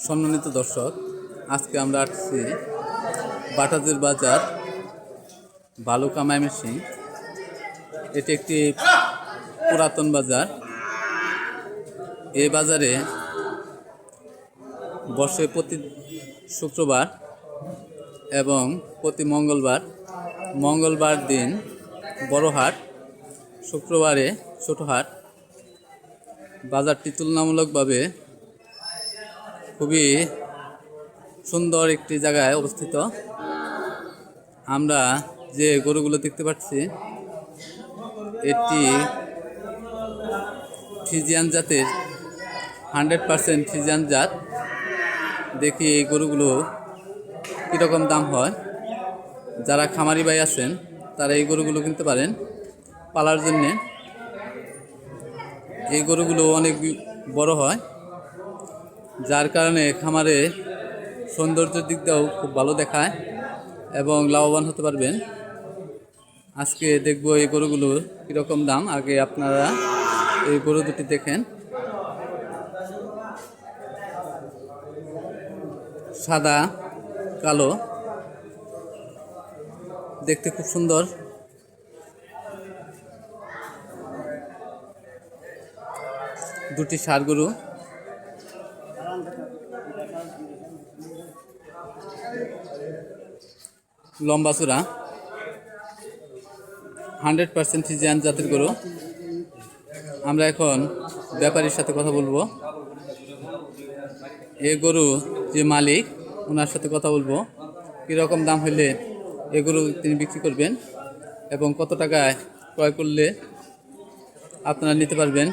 সম্মানিত দর্শক, আজকে আমরা আসছি বাটাজের বাজার বালুকা ময়মনসিং। এটি একটি পুরাতন বাজার। এই বাজারে বসে প্রতি শুক্রবার এবং প্রতি মঙ্গলবার দিন বড় হাট, শুক্রবারে ছোট হাট। বাজারটি তুলনামূলকভাবে খুবই সুন্দর একটি জায়গায় অবস্থিত। আমরা যে গরুগুলো দেখতে পাচ্ছি এটি ফ্রিজিয়ান জাতের, 100% ফ্রিজিয়ান জাত। দেখি এই গরুগুলো কীরকম দাম হয়। যারা খামারি ভাই আছেন তারা এই গরুগুলো কিনতে পারেন পালার জন্যে। এই গরুগুলো অনেক বড় হয়, যার কারণে খামারে সৌন্দর্যের দিক দিয়েও খুব ভালো দেখায় এবং লাভবান হতে পারবেন। আজকে দেখব এই গরুগুলোর কীরকম দাম। আগে আপনারা এই গরু দুটি দেখেন। সাদা কালো, দেখতে খুব সুন্দর। দুটি ষাঁড় গরু। লম্বা চূড়া, 100% ফ্রিজিয়ান জাতের গরু। আমরা এখন ব্যাপারীর সাথে কথা বলবো। এই গরু যে মালিক, ওনার সাথে কথা বলবো কীরকম দাম হইলে এই গরু তিনি বিক্রি করবেন এবং কত টাকায় ক্রয় করলে আপনারা নিতে পারবেন।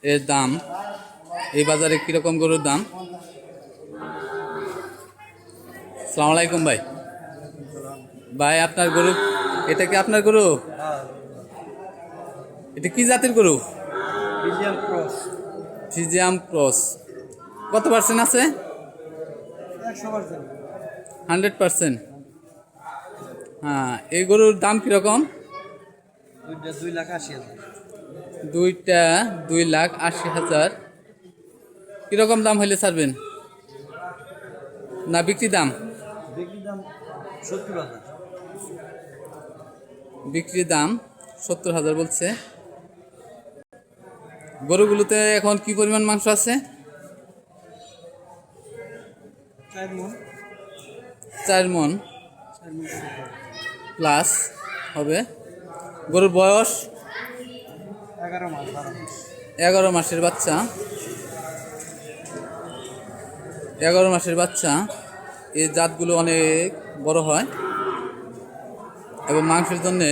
এর দাম, এই বাজারে কীরকম গরুর দাম। আসসালামু আলাইকুম ভাই। ভাই, আপনার গরু, এটা কি আপনার গরু? এটা কি জাতের গরু? Friesian cross. কত পার্সেন্ট আছে? 100%। হ্যাঁ, এই গরুর দাম কীরকম? দুইটা 2,80,000। কীরকম দাম হইলে ছাড়বেন? না বিক্রি দাম? বিক্রি দাম 70,000 বলছে। গরুগুলোতে এখন কি পরিমাণ মাংস আছে? 4 মণ প্লাস হবে। গরুর বয়স 11 মাসের বাচ্চা। 11 মাসের বাচ্চা। এই জাতগুলো অনেক বড় হয় এবং মাংসের জন্যে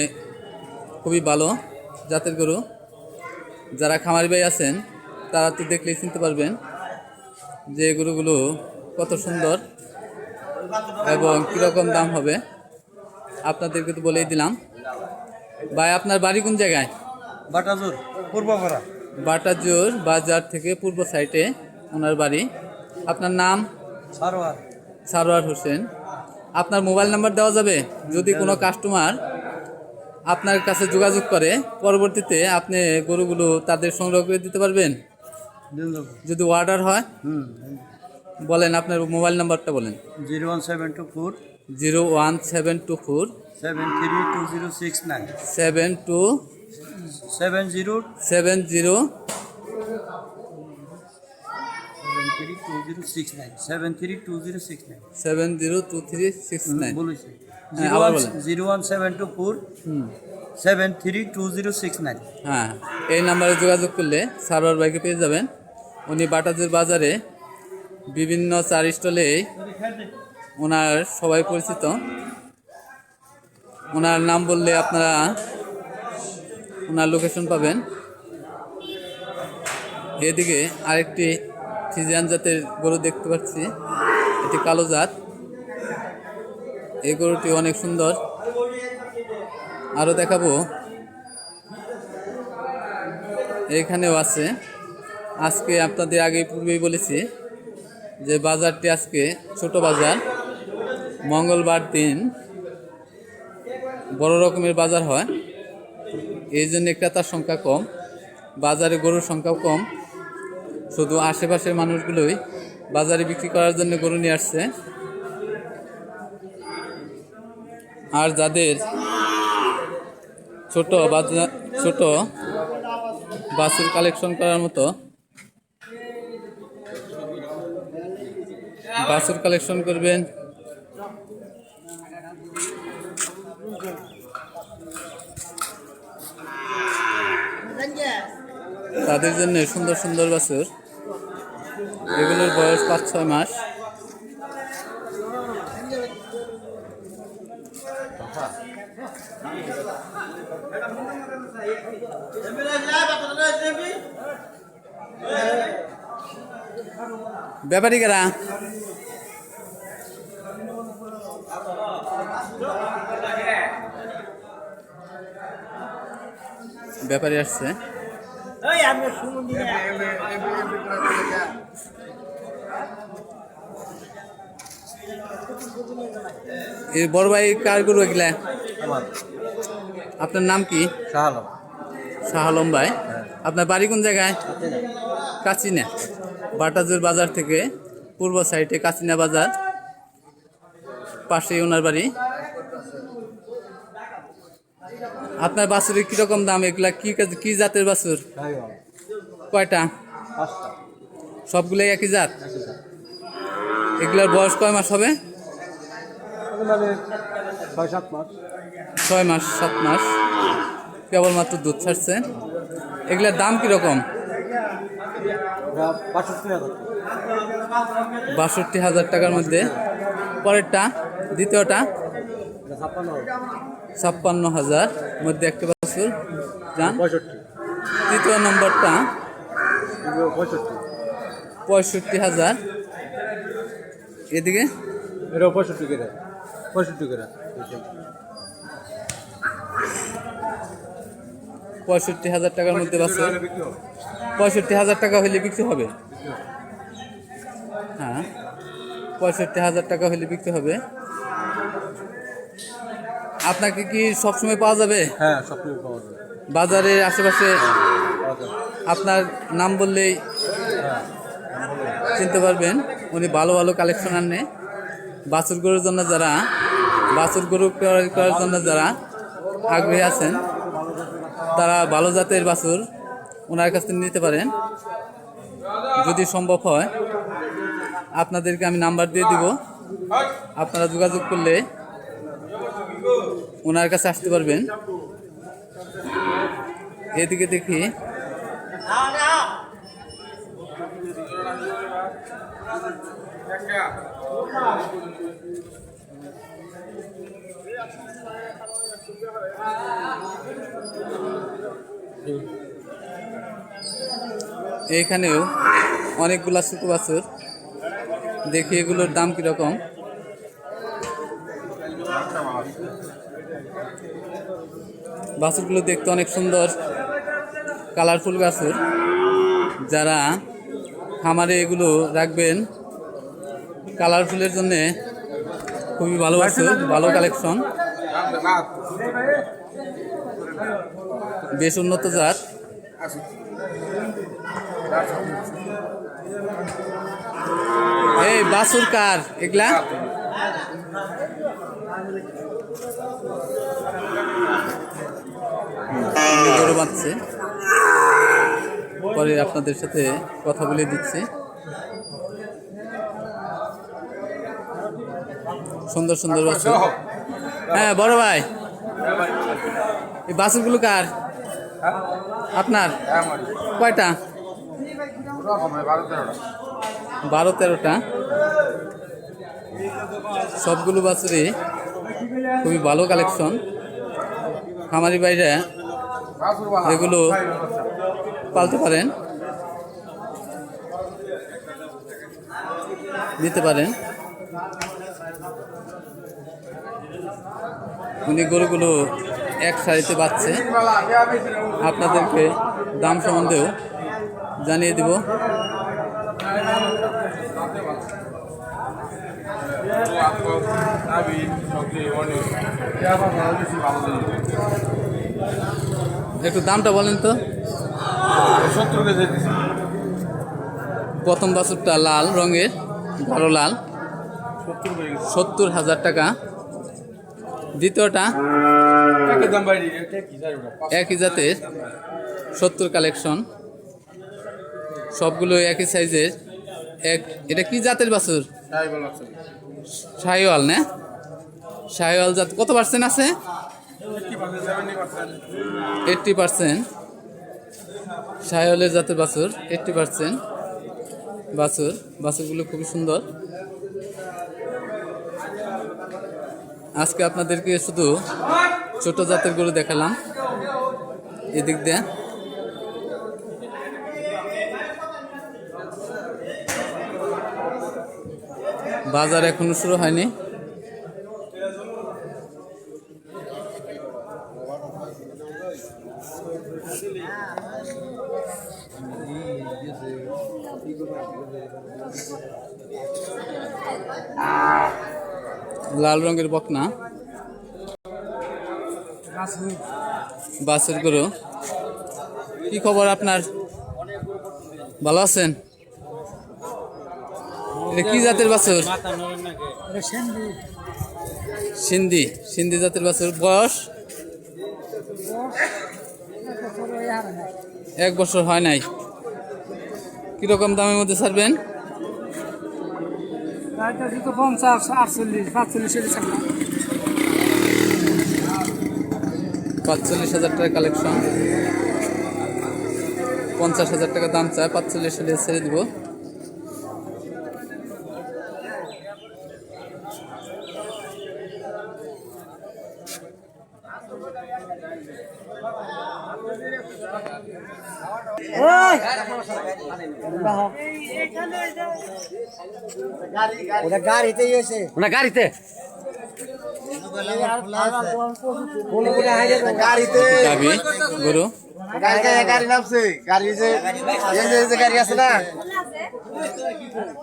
খুবই ভালো জাতের গরু। যারা খামারি ভাই আছেন তারা তো দেখলেই চিনতে পারবেন যে গরুগুলো কত সুন্দর এবং কীরকম দাম হবে। আপনাদেরকে তো বলেই দিলাম। ভাই, আপনার বাড়ি কোন জায়গায়? বাটাজোর পূর্বপাড়া। বাটাজোর বাজার থেকে পূর্ব সাইডে ওনার বাড়ি। আপনার নাম? সারোয়ার হোসেন। আপনার মোবাইল নাম্বার দেওয়া যাবে? যদি কোনো কাস্টমার আপনার কাছে যোগাযোগ করে, পরবর্তীতে আপনি গরুগুলো তাদের সংগ্রহ করে দিতে পারবেন যদি অর্ডার হয়? বলেন, আপনার মোবাইল নাম্বারটা বলেন। 01724 01724 732069 7270 702369 বলেছি। হ্যাঁ, আবার বলেন। 01724 732069। হ্যাঁ, এই নাম্বারে যোগাযোগ করলে সারোয়ার ভাইকে পেয়ে যাবেন। উনি বাটাজের বাজারে বিভিন্ন চার স্টলে ওনার সবাই পরিচিত। ওনার নাম বললে আপনারা ওনার লোকেশন পাবেন। এদিকে আরেকটি ফ্রিজিয়ান জাতের গরু দেখতে পাচ্ছি। এটি কালো জাত। এই গরুটি অনেক সুন্দর। আরও দেখাবো, এখানেও আছে। আজকে আপনাদের আগে পূর্বেই বলেছি যে বাজারটি আজকে ছোট বাজার। মঙ্গলবার দিন বড় রকমের বাজার হয়, এই জন্য ক্রেতার সংখ্যা কম, বাজারে গরুর সংখ্যাও কম। শুধু আশেপাশের মানুষগুলোই বাজারে বিক্রি করার জন্য গরু নিয়ে আসছে। আর যাদের ছোট বাছুর কালেকশন করার মতো বাছুর কালেকশন করবেন, তাদের জন্য সুন্দর সুন্দর বাছুর। এগুলোর বয়স 5-6 মাস। ব্যাপারী কারা? ব্যাপারী আসছে। এই বড় ভাই কার গরু এগুলা? আপনার নাম কি? শাহ আলম ভাই। আপনার বাড়ি কোন জায়গায়? কাচিনা। বাটাজোর বাজার থেকে পূর্ব সাইডে কাচিনা বাজার, পাশেই ওনার বাড়ি। আপনার বাছুরের কিরকম দাম? এগুলা কি জাতের বাছুর? কয়টা? সবগুলাই একই জাত? এগুলার বয়স কয় মাস হবে? 6 মাস 7 মাস, কেবলমাত্র দুধ ছাড়ছে। এগুলার দাম কিরকম? 62,000 টাকার মধ্যে। পরেরটা, দ্বিতীয়টা 56,000 মধ্যে একটা বাছুর যান। তৃতীয় নম্বরটা 65,000। এদিকে 65,000 টাকার মধ্যে বাছুর। 65,000 টাকা হলে বিক্রি হবে। হ্যাঁ, 65,000 টাকা হলে বিক্রি হবে। আপনাকে কি সবসময় পাওয়া যাবে? হ্যাঁ, সবসময় পাওয়া যাবে। বাজারের আশেপাশে আপনার নাম বললেই চিনতে পারবেন। উনি ভালো ভালো কালেকশন আনে। বাছুর গরুর জন্য বাছুর গরু ক্রয় করার জন্য যারা আগ্রহী আছেন, তারা ভালো জাতের বাছুর ওনার কাছ থেকে নিতে পারেন। যদি সম্ভব হয় আপনাদেরকে আমি নাম্বার দিয়ে দিব, আপনারা যোগাযোগ করলে ওনার কাছে আসতে পারবেন। এদিকে দেখি এইখানেও অনেকগুলা ছোট বাছুর। দেখি এগুলোর দাম কিরকম। বাছুরগুলো দেখতে অনেক সুন্দর, কালারফুল বাছুর। যারা খামারে এগুলো রাখবেন, কালারফুলের জন্য খুবই ভালো বাছুর, ভালো কালেকশন, বেশ উন্নত জাত। এই বাছুর কার এগুলা? গরু বাঁধছে, পরে আপনাদের সাথে কথা বলে দিচ্ছি। সুন্দর সুন্দর বাছুর। হ্যাঁ বড় ভাই, এই বাছুরগুলো কার? আপনার? কয়টা? 12-13টা। সবগুলো বাছুরই খুবই ভালো কালেকশন। খামারি বাইরে এগুলো পালতে পারেন, নিতে পারেন। উনি গরুগুলো এক সারিতে বাঁচছে। আপনাদেরকে দাম সম্বন্ধেও জানিয়ে দিব। একটু দামটা বলেন তো। 70 কেজি। প্রথম বাছুরটা লাল রঙের, গাঢ় লাল 70,000 টাকা। দ্বিতীয়টা একই জাতের 70 কালেকশন, সবগুলো একই সাইজের। এটা কি জাতের বাছুর? শাহিওয়াল না? শাহিওয়াল জাত কত পার্সেন্ট আছে? 80%। শাহিওয়ালের জাতের বাছুর 80% বাছুরগুলো খুবই সুন্দর। আজকে আপনাদেরকে শুধু ছোট জাতের গরু দেখালাম এদিক দিয়ে। বাজার এখনো শুরু হয়নি। লাল রঙের বকনা বাছুর গরু। কি খবর আপনার? ভালো আছেন? এটা কি জাতের বাছুর? সিন্ধি জাতের বাছুর। বয়স 1 বছর হয় নাই। কিরকম দামের মধ্যে ছাড়বেন? 45,000 টাকা কালেকশন, 50,000 টাকা দাম চায়। 45 হলে ছেড়ে দিব। গাড়িতে গাভী গরু গাড়ি নামছে, গাড়ি যে গাড়ি আছে না,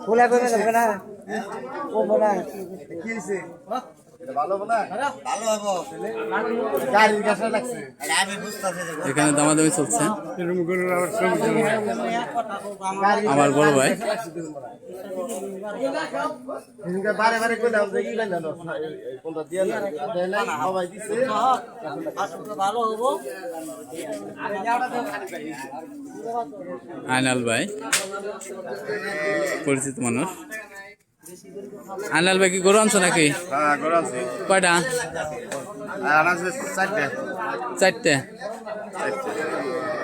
খোলা করে যাবে না, কি হয়েছে? এখানে দামাদামি চলছে। আমার বড় ভাই বারে বারে কইলাম যে ইলাই না কোনটা দিয়ে না দেয় না সবাই দিছে ভালো হবো। আইনাল ভাই পরিচিত মানুষ। আইনাল ভাই কি গরু আনছো নাকি? হ্যাঁ গরু আছে। কয়টা? আনাছে 4টে।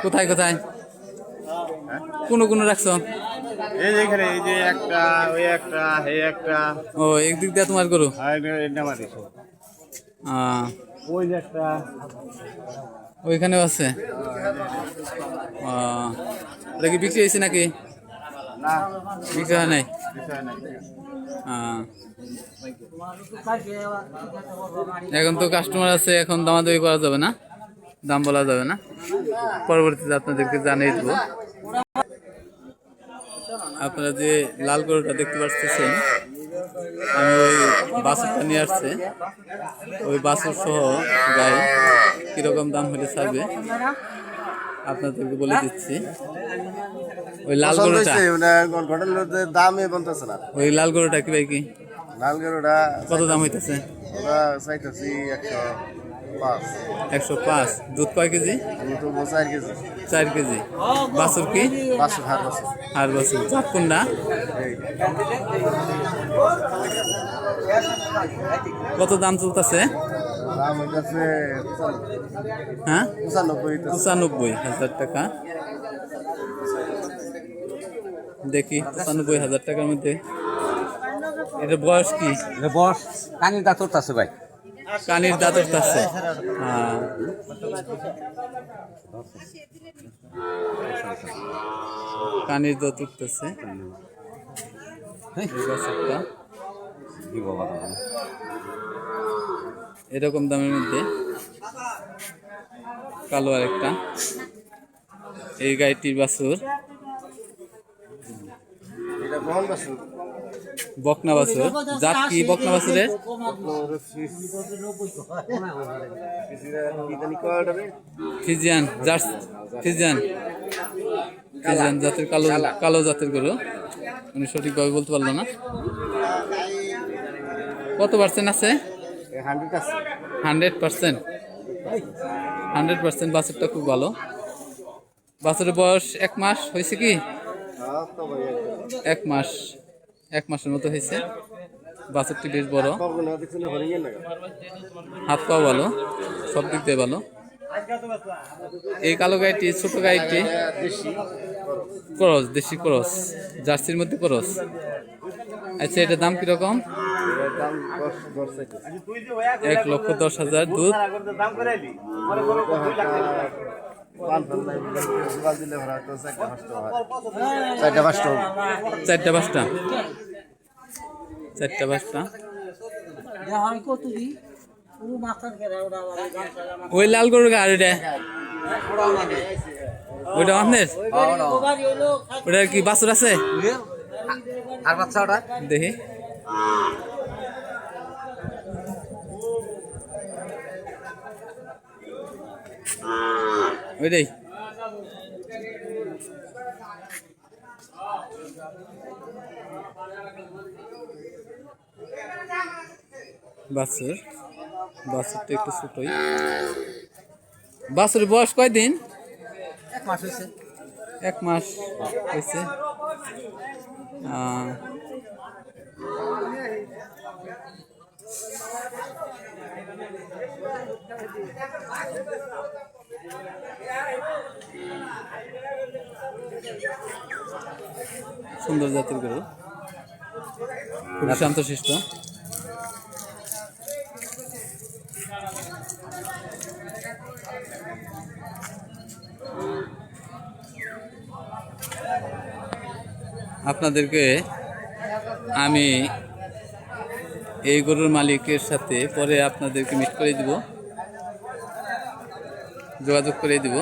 কোথায় কোথায় কোন রাখছো? এই যে এখানে, এই যে একটা, ওই একটা, এই একটা। ও একদিক দিয়ে তোমার গরু? ওই যে একটা, ওইখানেও আছে। ওটা কি বিক্রি হয়েছে নাকি? না বিক্রি হয় নাই। এখন তো কাস্টমার আছে, এখন দামাদামি করা যাবে না, দাম বলা যাবে না। পরবর্তীতে আপনাদেরকে জানিয়ে দেবো। আপনারা যে লাল গরুটা দেখতে পাচ্ছেন, আমি ওই বাছুরটা নিয়ে আসছে। ওই বাছুর সহ গাই কিরকম দাম হলে ছাড়বে আপনাদেরকে বলে দিচ্ছি। ওই লাল গরুটা, দামে বলতেছে না। ওই লাল গরুটা কি ভাই, কি লাল গরুটা কত দাম হইতেছে? চাইতেছি 105। দুধ কয় কেজি? 4 কেজি। বাছুর কি? হার বাছুর। জাত কোনটা? কত দাম চলতেছে? হ্যাঁ 95,000 টাকা। দেখি 95,000 টাকার মধ্যে। এটা বয়স কি? বস কানির দাঁত আছে ভাই, কানির দাঁত উঠতেছে। হ্যাঁ কানির দাঁত উঠতেছে। এরকম দামের মধ্যে কালো আরেকটা। এই গাইটির বাছুর বকনা বাছুর। জাত কি বকনা বাছুরের? ফিজিয়ান জাতের কালো জাতের গরু। উনি সঠিকভাবে বলতে পারলো না। কত পার্সেন্ট আছে? 100 আছে। 100%। 100% বাছুরটা খুব ভালো। বাছুরের বয়স 1 মাস হয়েছে কি? হ্যাঁ তো ভাই 1 মাস, 1 মাসের মতো হয়েছে। বাছুরটি বেশ বড়, কখন দেখছেন হরিঙ্গের না হাত পাও ভালো, সব দিক দিয়ে ভালো। এই কালো গাইটি, ছোট গাইটি দেশি ক্রস, দেশি ক্রস, জার্সির মধ্যে ক্রস। আচ্ছা, এটার দাম কিরকম? এর দাম 10 চাইছে। 1,10,000 দুধ। চারটা পাঁচটা হবে। 4টা 5টা, 4টা 5টা। ওই লাল গরুর গা, আর ওইটা ওইটা আপনার? ওটা কি বাছুর আছে? আর বাচ্চা ওটা দেখি। ওইটাই। বাছুর, বাছুরটা একটু ছোটই। বাছুরের বয়স কয়দিন? 1 মাস হয়েছে। 1 মাস হয়েছে। সুন্দর জাতের গরু, খুবই শান্তশিষ্ট। আপনাদেরকে আমি এই গরুর মালিকের সাথে পরে আপনাদেরকে মিট করে দিব, যোগাযোগ করে দিব।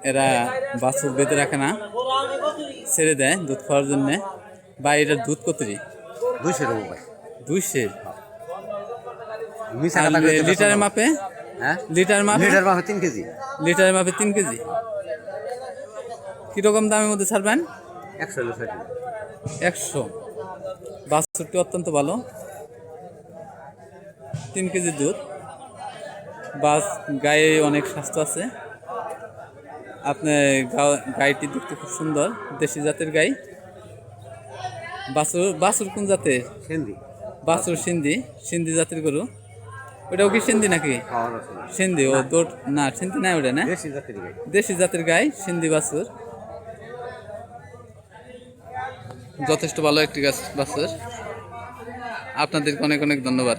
এরা বাছুর বেঁধে রাখে না, ছেড়ে দেয় দুধ খাওয়ার জন্যে। বা এটার দুধ কতরি? 200 টাকা ভাই। 200। মিছা আর কথা কইতে লিটারের মাপে? হ্যাঁ লিটার মাপে? লিটার মাপে 3 কেজি। লিটারের মাপে 3 কেজি। কিরকম দামের মধ্যে ছাড়বেন? 100 100। বাছুরটি অত্যন্ত ভালো, 3 কেজি দুধ। বাস গায়ে অনেক স্বাস্থ্য আছে। আপনার গাইটি দেখতে খুব সুন্দর, দেশি জাতের গাই। বাছুর, বাছুর কোন জাতের? সিন্ধি। বাছুর সিন্ধি, সিন্ধি জাতের গরু। ওটাও কি সিন্ধি নাকি? সিন্ধি, ও দৌড় না, সিন্ধি নাই ওটা না, দেশি জাতের গাই। দেশি জাতের গাই, সিন্ধি বাছুর। যথেষ্ট ভালো একটি বাছুর। আপনাদেরকে অনেক অনেক ধন্যবাদ।